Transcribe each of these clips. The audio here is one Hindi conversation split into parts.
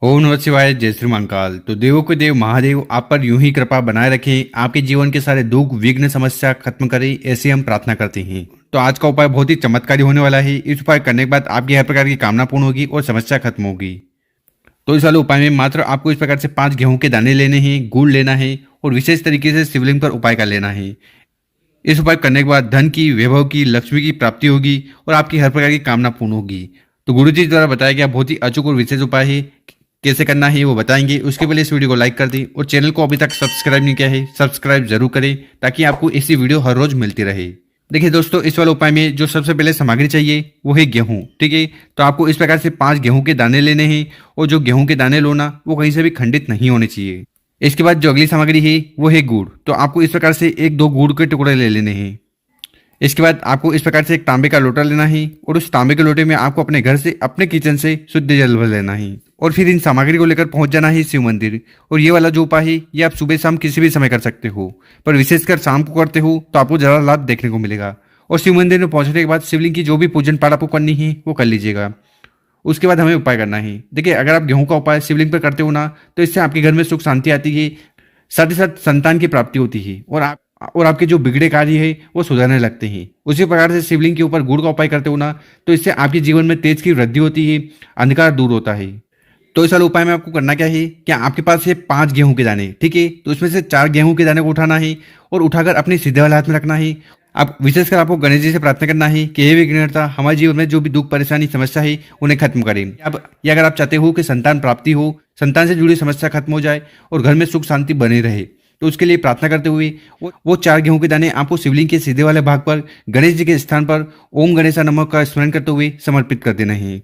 ओम नमः शिवाय। जय श्री महाकाल। तो देवों के देव महादेव आप पर यूं ही कृपा बनाए रखें, आपके जीवन के सारे दुख विघ्न समस्या खत्म करें, ऐसी हम प्रार्थना करते हैं। तो आज का उपाय बहुत ही चमत्कारी होने वाला है। इस उपाय करने के बाद आपकी हर प्रकार की कामना पूर्ण होगी और समस्या खत्म होगी। तो इस वाले उपाय में मात्र आपको इस प्रकार से 5 गेहूं के दाने लेने हैं, गुड़ लेना है और विशेष तरीके से शिवलिंग पर उपाय कर लेना है। इस उपाय करने के बाद धन की, वैभव की, लक्ष्मी की प्राप्ति होगी और आपकी हर प्रकार की कामना पूर्ण होगी। तो गुरुजी द्वारा बताया गया बहुत ही अचूक और विशेष उपाय है। कैसे करना है वो बताएंगे। उसके पहले इस वीडियो को लाइक कर दें और चैनल को अभी तक सब्सक्राइब नहीं किया है सब्सक्राइब जरूर करें, ताकि आपको ऐसी वीडियो हर रोज मिलती रहे। देखिए दोस्तों, इस वाले उपाय में जो सबसे पहले सामग्री चाहिए वो है गेहूं। ठीक है, तो आपको इस प्रकार से 5 गेहूं के दाने लेने हैं और जो गेहूं के दाने लो ना, वो कहीं से भी खंडित नहीं होने चाहिए। इसके बाद जो अगली सामग्री है वो है गुड़। तो आपको इस प्रकार से 1-2 गुड़ के टुकड़े ले लेने हैं। इसके बाद आपको इस प्रकार से एक तांबे का लोटा लेना है और उस तांबे के लोटे में आपको अपने घर से, अपने किचन से शुद्ध जल भर लेना है और फिर इन सामग्री को लेकर पहुंच जाना है शिव मंदिर। और ये वाला जो उपाय है ये आप सुबह शाम किसी भी समय कर सकते हो, पर विशेषकर शाम को करते हो तो आपको ज़्यादा लाभ देखने को मिलेगा। और शिव मंदिर में पहुंचने के बाद शिवलिंग की जो भी पूजन पाठ आपको करनी है वो कर लीजिएगा। उसके बाद हमें उपाय करना है। देखिए, अगर आप गेहूं का उपाय शिवलिंग पर करते हो ना, तो इससे आपके घर में सुख शांति आती है, साथ ही साथ संतान की प्राप्ति होती है और आपके जो बिगड़े कार्य है वो सुधरने लगते हैं। उसी प्रकार से शिवलिंग के ऊपर गुड़ का उपाय करते हो ना, तो इससे आपके जीवन में तेज की वृद्धि होती है, अंधकार दूर होता है। तो इस वाले उपाय में आपको करना क्या है, क्या आपके पास है 5 गेहूं के दाने। ठीक है, तो उसमें से 4 गेहूं के दाने को उठाना है और उठाकर अपने सीधे वाले हाथ में रखना है। आप विशेषकर आपको गणेश जी से प्रार्थना करना है कि हे विघ्नहर्ता, हमारे जीवन में जो भी दुख परेशानी समस्या है उन्हें खत्म करें। या अगर आप चाहते हो कि संतान प्राप्ति हो, संतान से जुड़ी समस्या खत्म हो जाए और घर में सुख शांति बनी रहे, तो उसके लिए प्रार्थना करते हुए वो 4 गेहूं के दाने आपको शिवलिंग के सीधे वाले भाग पर गणेश जी के स्थान पर ओम गणेशा नमः का स्मरण करते हुए समर्पित कर देना है।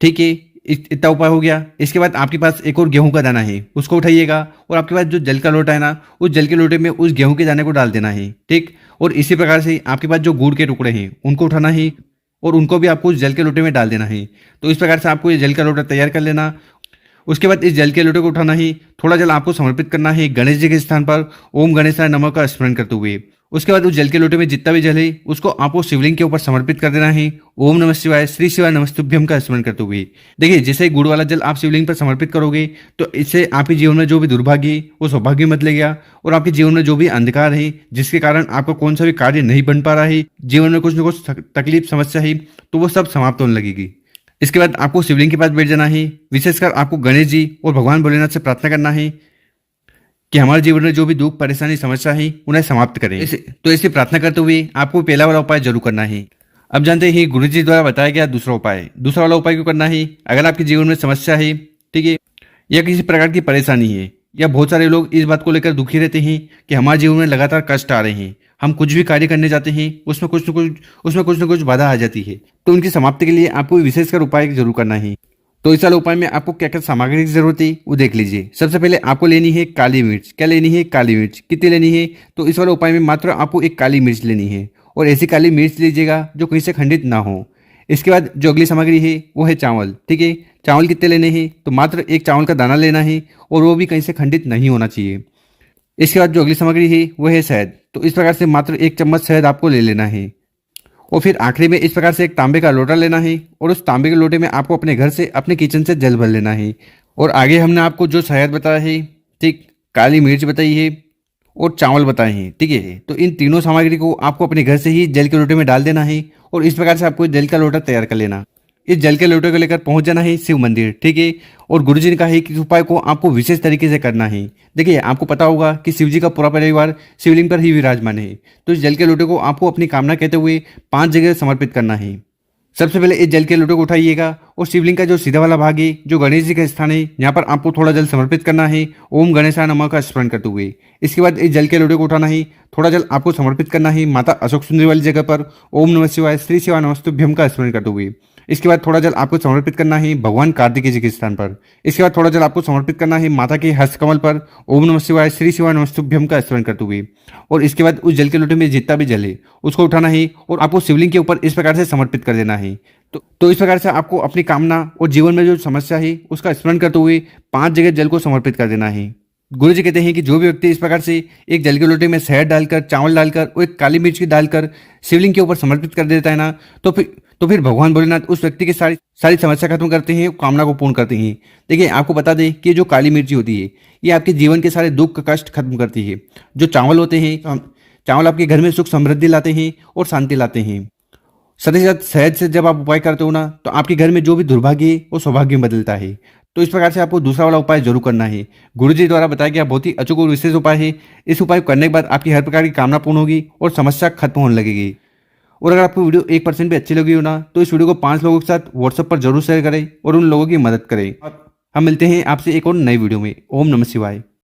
ठीक है, इतना उपाय हो गया। इसके बाद आपके पास एक और गेहूं का दाना है, उसको उठाइएगा और आपके पास जो जल का लोटा है ना, उस जल के लोटे में उस गेहूं के दाने को डाल देना है। ठीक, और इसी प्रकार से आपके पास जो गुड़ के टुकड़े हैं उनको उठाना है और उनको भी आपको उस जल के लोटे में डाल देना है। तो इस प्रकार से आपको ये जल का लोटा तैयार कर लेना। उसके बाद इस जल के लोटे को उठाना ही, थोड़ा जल आपको समर्पित करना है गणेश जी के स्थान पर ओम गणेशाय नमः का स्मरण करते हुए। उसके बाद उस जल के लोटे में जितना भी जल है उसको आपको शिवलिंग के ऊपर समर्पित कर देना है ओम नमः शिवाय श्री शिवाय नमस्तुभ्यम का स्मरण करते हुए। देखिए, जैसे गुड़ वाला जल आप शिवलिंग पर समर्पित करोगे तो इससे आपके जीवन में जो भी दुर्भाग्य है वो सौभाग्य मत ले गया और आपके जीवन में जो भी अंधकार है जिसके कारण आपका कौन सा भी कार्य नहीं बन पा रहा है, जीवन में कुछ न कुछ तकलीफ समस्या है, तो वो सब समाप्त होने लगेगी। इसके बाद आपको शिवलिंग के पास बैठ जाना है। विशेषकर आपको गणेश जी और भगवान भोलेनाथ से प्रार्थना करना है कि हमारे जीवन में जो भी दुख परेशानी समस्या है उन्हें समाप्त करें। तो ऐसी प्रार्थना करते हुए आपको पहला वाला उपाय जरूर करना है। अब जानते हैं गुरु जी द्वारा बताया गया दूसरा उपाय। दूसरा वाला उपाय क्यों करना है, अगर आपके जीवन में समस्या है, ठीक है, या किसी प्रकार की परेशानी है, या बहुत सारे लोग इस बात को लेकर दुखी रहते हैं कि हमारे जीवन में लगातार कष्ट आ रहे हैं, हम कुछ भी कार्य करने जाते हैं उसमें कुछ न कुछ बाधा आ जाती है, तो उनकी समाप्ति के लिए आपको विशेषकर उपाय जरूर करना है। तो इस वाले उपाय में आपको क्या क्या सामग्री की जरूरत है वो देख लीजिए। सबसे पहले आपको लेनी है काली मिर्च। क्या लेनी है? काली मिर्च। कितनी लेनी है? तो इस वाले उपाय में मात्र आपको एक काली मिर्च लेनी है और ऐसी काली मिर्च लीजिएगा जो कहीं से खंडित ना हो। इसके बाद जो अगली सामग्री है वो है चावल। ठीक है, चावल कितने लेने हैं? तो मात्र एक चावल का दाना लेना है और वो भी कहीं से खंडित नहीं होना चाहिए। इसके बाद जो अगली सामग्री है वो है शहद। तो इस प्रकार से मात्र 1 चम्मच शहद आपको ले लेना है और फिर आखिरी में इस प्रकार से एक तांबे का लोटा लेना है और उस तांबे के लोटे में आपको अपने घर से, अपने किचन से जल भर लेना है। और आगे हमने आपको जो शहद बताया है, ठीक, काली मिर्च बताई है और चावल बताए हैं, ठीक है, तो इन तीनों सामग्री को आपको अपने घर से ही जल के लोटे में डाल देना है और इस प्रकार से आपको जल का लोटा तैयार कर लेना। इस जल के लोटे को लेकर पहुंच जाना है शिव मंदिर। ठीक है, और गुरु जी ने कहा है कि इस उपाय को आपको विशेष तरीके से करना है। देखिए, आपको पता होगा कि शिव जी का पूरा परिवार शिवलिंग पर ही विराजमान है, तो इस जल के लोटे को आपको अपनी कामना कहते हुए 5 जगह समर्पित करना है। सबसे पहले इस जल के लोटे को उठाइएगा और शिवलिंग का जो सीधा वाला भाग है, जो गणेश जी का स्थान है, यहाँ पर आपको थोड़ा जल समर्पित करना है ओम गणेशाय नमः का स्मरण करते हुए। इसके बाद इस जल के लोटे को उठाना है, थोड़ा जल आपको समर्पित करना है माता अशोक सुंदरी वाली जगह पर ओम नमः शिवाय श्री शिवाय नमस्तुभ्यम का स्मरण करते हुए। इसके बाद थोड़ा जल आपको समर्पित करना है भगवान कार्तिकेय जी के स्थान पर। इसके बाद थोड़ा जल आपको समर्पित करना है माता के हस्त कमल पर ओम नमः शिवाय श्री शिवाय नमस्तुभ्यम का स्मरण करते हुए। और इसके बाद उस जल के लोटे में जितना भी जल है उसको उठाना है और आपको शिवलिंग के ऊपर इस प्रकार से समर्पित कर देना है। तो इस प्रकार से आपको अपनी कामना और जीवन में जो समस्या है उसका स्मरण करते हुए 5 जगह जल को समर्पित कर देना है। गुरु जी कहते हैं कि जो भी व्यक्ति इस प्रकार से एक जल के लोटे में शहद डालकर, चावल डालकर और एक काली मिर्च की डालकर शिवलिंग के ऊपर समर्पित कर देता है ना, तो फिर भगवान भोलेनाथ उस व्यक्ति की सारी सारी समस्या खत्म करते हैं, कामना को पूर्ण करते हैं। देखिए, आपको बता दें कि जो काली मिर्ची होती है, ये आपके जीवन के सारे दुख का कष्ट खत्म करती है। जो चावल होते हैं, चावल आपके घर में सुख समृद्धि लाते हैं और शांति लाते हैं। साथ ही साथ शहद से जब आप उपाय करते हो ना, तो आपके घर में जो भी दुर्भाग्य है वो सौभाग्य में बदलता है। तो इस प्रकार से आपको दूसरा वाला उपाय जरूर करना है। गुरु जी द्वारा बताया गया बहुत ही अचूक और विशेष उपाय है। इस उपाय को करने के बाद आपकी हर प्रकार की कामना पूर्ण होगी और समस्या खत्म होने लगेगी। और अगर आपको वीडियो 1% भी अच्छी लगी हो ना, तो इस वीडियो को 5 लोगों के साथ व्हाट्सएप पर जरूर शेयर करें और उन लोगों की मदद करें। हम मिलते हैं आपसे एक और नई वीडियो में। ओम नमः शिवाय।